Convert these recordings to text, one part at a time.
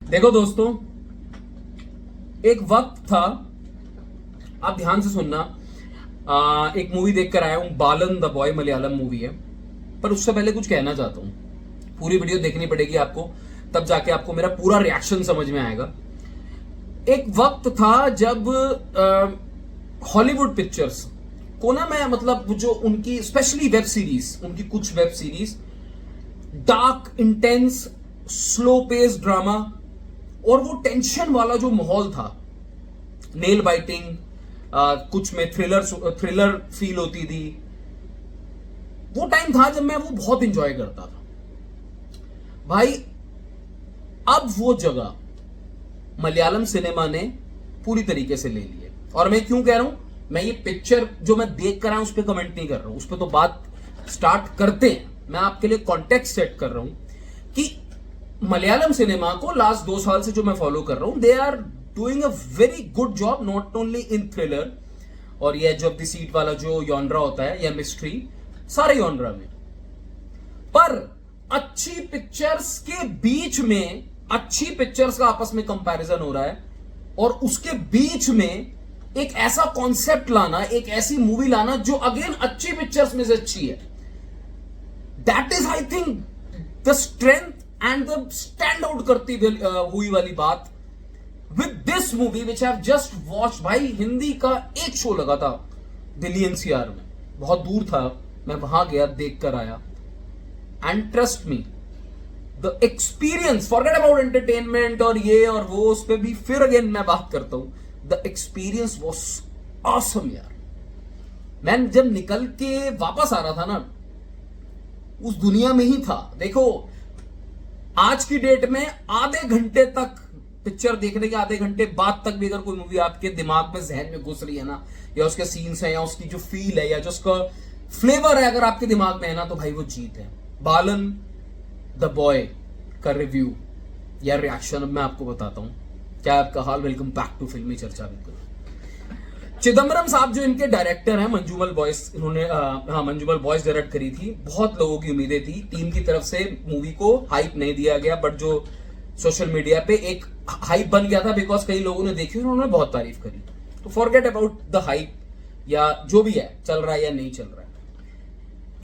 देखो दोस्तों, एक वक्त था, आप ध्यान से सुनना। एक मूवी देखकर आया हूं, बालन द बॉय, मलयालम मूवी है। पर उससे पहले कुछ कहना चाहता हूं। पूरी वीडियो देखनी पड़ेगी आपको, तब जाके आपको मेरा पूरा रिएक्शन समझ में आएगा। एक वक्त था जब हॉलीवुड पिक्चर्स को ना, मैं मतलब जो उनकी स्पेशली वेब सीरीज, उनकी कुछ web series dark, intense, slow pace drama और वो टेंशन वाला जो माहौल था, नेल बाइटिंग, कुछ में थ्रिलर फील होती थी। वो टाइम था जब मैं वो बहुत इंजॉय करता था भाई। अब वो जगह मलयालम सिनेमा ने पूरी तरीके से ले ली है। और मैं क्यों कह रहा हूं, मैं ये पिक्चर जो मैं देख कर आया उस पर कमेंट नहीं कर रहा हूं, उस पर तो बात स्टार्ट करते हैं। मैं आपके लिए कॉन्टेक्स्ट सेट कर रहा हूं कि मलयालम सिनेमा को लास्ट 2 साल से जो मैं फॉलो कर रहा हूं, they are doing a very good job, not only in thriller और ये एज ऑफ द सीट वाला जो यॉनरा होता है, या मिस्ट्री, सारे यॉनरा में। पर अच्छी पिक्चर्स के बीच में अच्छी पिक्चर्स का आपस में कंपैरिजन हो रहा है, और उसके बीच में एक ऐसा कॉन्सेप्ट लाना, एक ऐसी मूवी लाना जो अगेन अच्छी पिक्चर्स में से अच्छी है। That is I think the strength and the stand out करती हुई वाली बात with this movie which have just watch. भाई हिंदी का एक शो लगा था दिल्ली एनसीआर में, बहुत दूर था, मैं वहां गया, देख कर आया, and trust me the experience, forget about entertainment और ये और वो, उस पर भी फिर अगेन मैं बात करता हूं। द एक्सपीरियंस वॉज ऑसम यार। मैं जब निकल के वापस आ रहा था ना, उस दुनिया में ही था। देखो, आज की डेट में आधे घंटे तक पिक्चर देखने के आधे घंटे बाद तक भी अगर कोई मूवी आपके दिमाग में, जहन में घुस रही है ना, या उसके सीन्स हैं, या उसकी जो फील है, या जो उसका फ्लेवर है अगर आपके दिमाग में है ना, तो भाई वो जीत है। बालन द बॉय का रिव्यू या रिएक्शन अब मैं आपको बताता हूं। क्या आपका हाल? वेलकम बैक टू फिल्मी चर्चा। बिल्कुल चिदम्बरम साहब जो इनके डायरेक्टर हैं, मंजूमल बॉयज, इन्होंने मंजूमल बॉयज डायरेक्ट करी थी। बहुत लोगों की उम्मीदें थी, टीम की तरफ से मूवी को हाइप नहीं दिया गया, बट जो सोशल मीडिया पे एक हाइप बन गया था, बिकॉज कई लोगों ने देखी, उन्होंने बहुत तारीफ करी। तो फॉरगेट अबाउट द हाइप या जो भी है, चल रहा है या नहीं चल रहा है।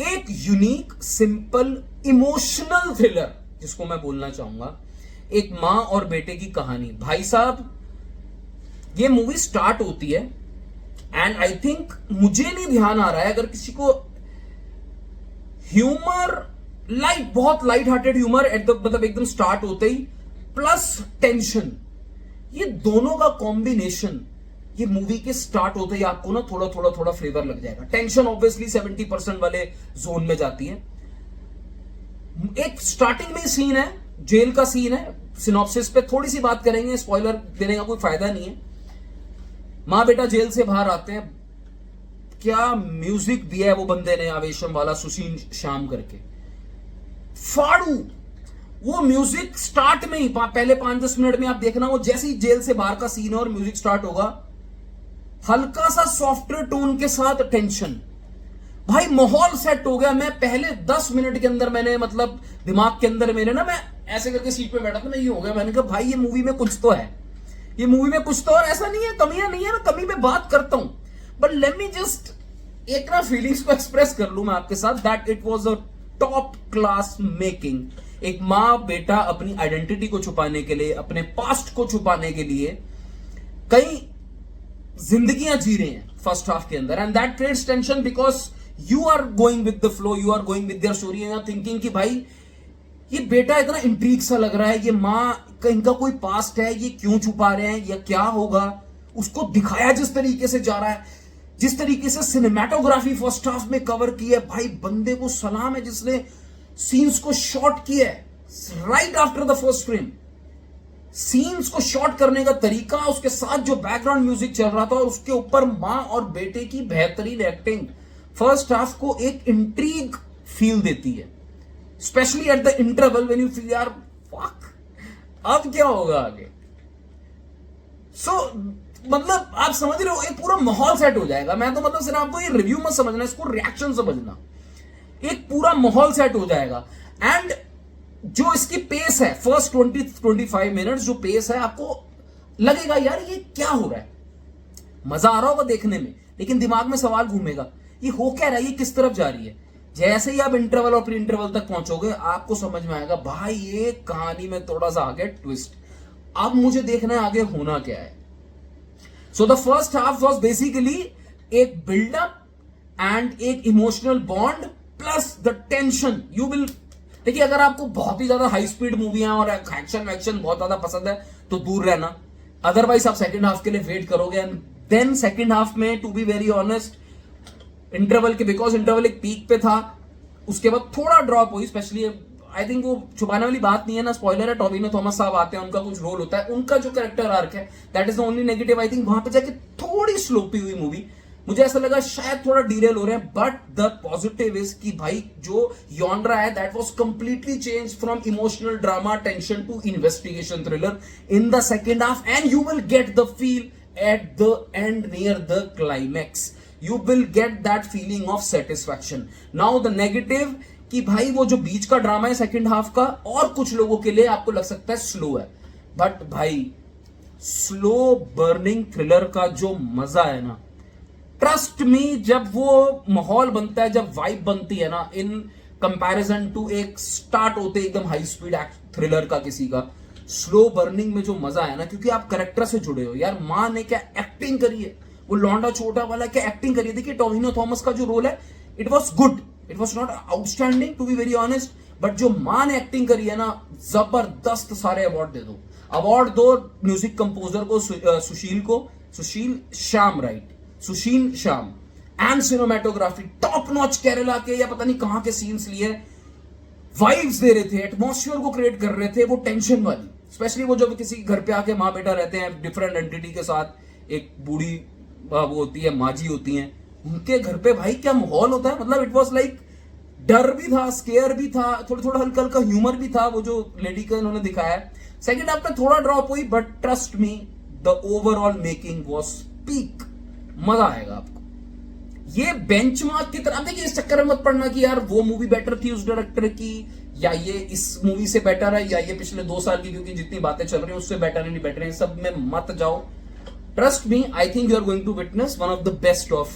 एक यूनिक, सिंपल, इमोशनल थ्रिलर जिसको मैं बोलना चाहूंगा, एक मां और बेटे की कहानी। भाई साहब, ये मूवी स्टार्ट होती है एंड आई थिंक, मुझे नहीं ध्यान आ रहा है, अगर किसी को ह्यूमर, लाइट, बहुत light hearted humour at the, मतलब एकदम स्टार्ट होते ही, प्लस टेंशन, ये दोनों का कॉम्बिनेशन, ये मूवी के स्टार्ट होते ही आपको ना थोड़ा फ्लेवर लग जाएगा। टेंशन ऑब्वियसली 70% वाले जोन में जाती है। एक स्टार्टिंग में सीन है, जेल का सीन है। सिनॉप्सिस पे थोड़ी सी बात करेंगे, स्पॉइलर देने का कोई फायदा नहीं है। मां बेटा जेल से बाहर आते हैं, क्या म्यूजिक दिया है वो बंदे ने, आवेशम वाला, सुशील श्याम करके, फाड़ू। वो म्यूजिक स्टार्ट में ही, पहले 5-10 मिनट में आप देखना, वो जैसे ही जेल से बाहर का सीन है और म्यूजिक स्टार्ट होगा, हल्का सा सॉफ्टवेयर टोन के साथ टेंशन। भाई माहौल सेट हो गया। मैं पहले 10 मिनट के अंदर, मैंने मतलब दिमाग के अंदर मेरे ना, मैं ऐसे करके सीट पे बैठा था, मैं ये हो गया, मैंने कहा भाई ये मूवी में कुछ तो है, ये मूवी में कुछ तो, और ऐसा नहीं है, कमियां नहीं है, मैं कमी पे बात करता हूं, बट लेट मी जस्ट एक ना फीलिंग्स को एक्सप्रेस कर लूं मैं आपके साथ, that it was a top class making. एक मां बेटा अपनी आइडेंटिटी को छुपाने के लिए, अपने पास्ट को छुपाने के लिए कई जिंदगियां जी रहे हैं फर्स्ट हाफ के अंदर, and that creates tension because you are going with the flow, you are going with their story, and thinking कि भाई ये बेटा इतना इंट्रीग सा लग रहा है, ये मां का, इनका कोई पास्ट है, ये क्यों छुपा रहे हैं, या क्या होगा। उसको दिखाया जिस तरीके से जा रहा है, जिस तरीके से सिनेमेटोग्राफी फर्स्ट हाफ में कवर की है, भाई बंदे को सलाम है जिसने सीन्स को शॉट किया है right after the first frame. Scenes को शॉट करने का तरीका, उसके साथ जो बैकग्राउंड म्यूजिक चल रहा था, और उसके ऊपर मां और बेटे की बेहतरीन एक्टिंग फर्स्ट हाफ को एक इंट्रीग फील देती है, specially at the interval when you feel यार फक, अब क्या होगा आगे। सो मतलब आप समझ रहे हो, एक पूरा माहौल सेट हो जाएगा। मैं तो मतलब सिर्फ आपको ये रिव्यू मत समझना, इसको रिएक्शन समझना। एक पूरा माहौल सेट हो जाएगा। एंड जो इसकी पेस है फर्स्ट 20-25 मिनट्स जो पेस है, आपको लगेगा यार ये क्या हो रहा है, मजा आ रहा होगा देखने में, लेकिन दिमाग में सवाल घूमेगा ये हो क्या रहा है, ये किस तरफ जा रही है। जैसे ही आप इंटरवल और प्री इंटरवल तक पहुंचोगे आपको समझ में आएगा भाई ये कहानी में थोड़ा सा आगे ट्विस्ट, अब मुझे देखना है आगे होना क्या है। So the first half was basically एक बिल्डअप एंड एक emotional bond plus the tension you will. देखिए अगर आपको बहुत ही ज्यादा हाई स्पीड मूवियां और एक्शन वैक्शन बहुत ज्यादा पसंद है तो दूर रहना, अदरवाइज आप सेकंड हाफ के लिए वेट करोगे। एंड देन सेकंड हाफ में to be very honest interval के, बिकॉज इंटरवल एक पीक पे था, उसके बाद थोड़ा ड्रॉप हुई, स्पेशली आई थिंक वो छुपाने वाली बात नहीं है ना, स्पॉइलर है, टोबिनो थॉमस साहब आते हैं, उनका कुछ रोल होता है, उनका जो कैरेक्टर आर्क है that is the only negative. I think वहां पे जाके थोड़ी स्लोपी हुई मूवी, मुझे ऐसा लगा शायद थोड़ा डीरेल हो रहे हैं, बट द पॉजिटिव इज कि भाई जो यॉनरा है that was completely change from emotional drama tension to investigation thriller in the second half, and you will get the feel at the end near the climax, you will get that feeling of satisfaction. Now the negative कि भाई वो जो बीच का drama है second half का और कुछ लोगों के लिए आपको लग सकता है स्लो है, बट भाई स्लो बर्निंग थ्रिलर का जो मजा है ना, ट्रस्ट मी, जब वो माहौल बनता है, जब वाइब बनती है ना, इन कंपैरिजन टू एक स्टार्ट होते एकदम हाई स्पीड थ्रिलर का किसी का, स्लो बर्निंग में जो मजा है ना, क्योंकि आप कैरेक्टर से जुड़े हो यार, माँ ने क्या एक्टिंग करी है, वो लौंडा छोटा वाला क्या एक्टिंग करी है। देखिए टोबिनो थॉमस का जो रोल है it was good, it was not outstanding to be very honest, but जो माँ ने एक्टिंग करी है ना, जबरदस्त, सारे अवार्ड दे दो, अवार्ड दो म्यूजिक कंपोजर को, Sushil Shyam, right, Sushil Shyam, and cinematography top notch, Kerala के या पता नहीं कहां के सीन्स लिए, वाइब्स दे रहे थे, एटमॉस्फेयर को क्रिएट कर रहे थे, वो टेंशन वाली, स्पेशली वो जब किसी घर पे आके माँ बेटा रहते हैं डिफरेंट एंटिटी के साथ, एक बूढ़ी वो होती है, माजी होती हैं, उनके घर पे भाई क्या माहौल होता है, मतलब इट वाज लाइक डर भी था, स्केयर भी था, थोड़ा थोड़ा हल्का हल्का ह्यूमर भी था, वो जो लेडी का इन्होंने दिखाया है। सेकंड हाफ में थोड़ा ड्रॉप हुई, but trust me the overall making was peak, मजा आएगा आपको। ये बेंचमार्क की तरह, देखिए इस चक्कर में मत पड़ना कि यार वो मूवी बेटर थी उस डायरेक्टर की, या ये इस मूवी से बेटर है, या ये पिछले 2 साल की क्योंकि जितनी बातें चल रही हैं उससे बेटर है नहीं बेटर है, सब में मत जाओ। Trust me, I think you are going to witness one of the best of,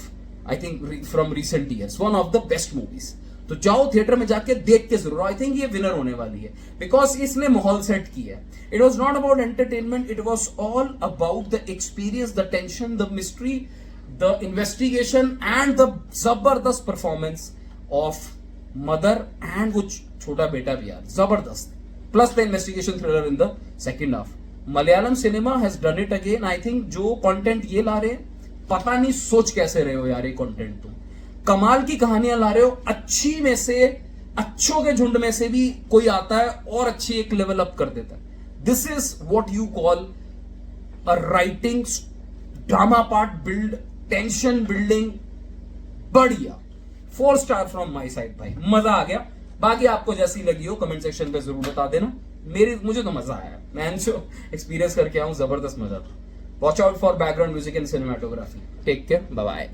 I think from recent years, one of the best movies. तो जाओ थिएटर में जाके देख के जरूर, आई थिंक ये विनर होने वाली है, बिकॉज इसने माहौल सेट किया है। It was not about entertainment, it was all about the experience, the tension, the mystery, the investigation and the जबरदस्त परफॉर्मेंस ऑफ मदर एंड वो छोटा बेटा भी यार जबरदस्त, plus the investigation thriller in the second half. Malayalam cinema has done it again. I think जो content ये ला रहे हैं, पता नहीं सोच कैसे रहे हो यार, ये कंटेंट तुम कमाल की कहानियां ला रहे हो, अच्छी में से, अच्छों के झुंड में से भी कोई आता है और अच्छी एक लेवल अप कर देता है। This is what you call a writing drama part build, tension building, बढ़िया, 4 स्टार फ्रॉम माई साइड भाई, मजा आ गया। बाकी आपको जैसी लगी हो कमेंट सेक्शन पे जरूर बता देना, मुझे तो मजा आया, मैं जो एक्सपीरियंस करके आऊं जबरदस्त मजा था। Watch out for background music and cinematography. Take care, bye bye.